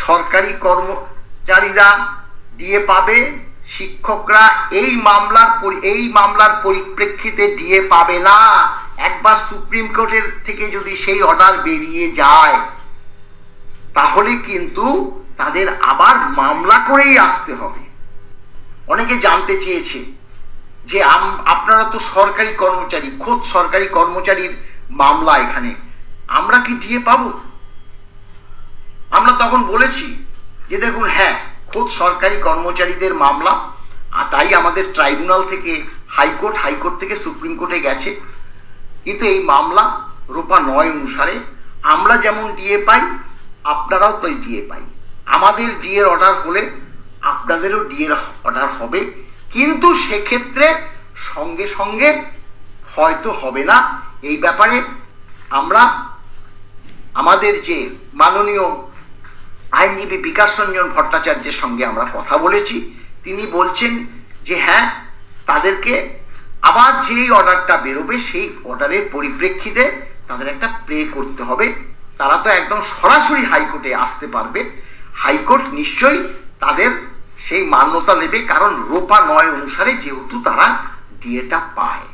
সরকারি কর্মচারীরা ডিএ পাবে, শিক্ষকরা এই মামলার পরিপ্রেক্ষিতে ডিএ পাবে না। একবার সুপ্রিম কোর্টের থেকে যদি সেই অর্ডার বেরিয়ে যায় তাহলে কিন্তু তাদের আবার মামলা করেই আসতে হবে। অনেকে জানতে চেয়েছে যে আপনারা তো সরকারি কর্মচারী, খোদ সরকারি কর্মচারীর মামলা, এখানে আমরা কি ডিএ পাবো? আমরা তখন বলেছি যে দেখুন, হ্যাঁ, খোদ সরকারি কর্মচারীদের মামলা, আর তাই আমাদের ট্রাইব্যুনাল থেকে হাইকোর্ট থেকে সুপ্রিম কোর্টে গেছে। কিন্তু এই মামলা রূপা 9 অনুসারে আমরা যেমন ডিএ পাই আপনারাও তো ডিএ পাই। আমাদের ডিএর অর্ডার হলে আপনাদেরও ডিএর অর্ডার হবে, কিন্তু সেক্ষেত্রে সঙ্গে সঙ্গে হয়তো হবে না। এই ব্যাপারে আমরা আমাদের যে মাননীয় আইনজীবী বিকাশ রঞ্জন ভট্টাচার্যের সঙ্গে আমরা কথা বলেছি। তিনি বলছেন যে হ্যাঁ, তাদেরকে আবার যেই অর্ডারটা বেরোবে সেই অর্ডারের পরিপ্রেক্ষিতে তাদের একটা প্লে করতে হবে। তারা তো একদম সরাসরি হাইকোর্টে আসতে পারবে, হাইকোর্ট নিশ্চয়ই তাদের সেই মান্যতা দেবে, কারণ রূপা 9 অনুসারে যেহেতু তারা ডিএটা পায়।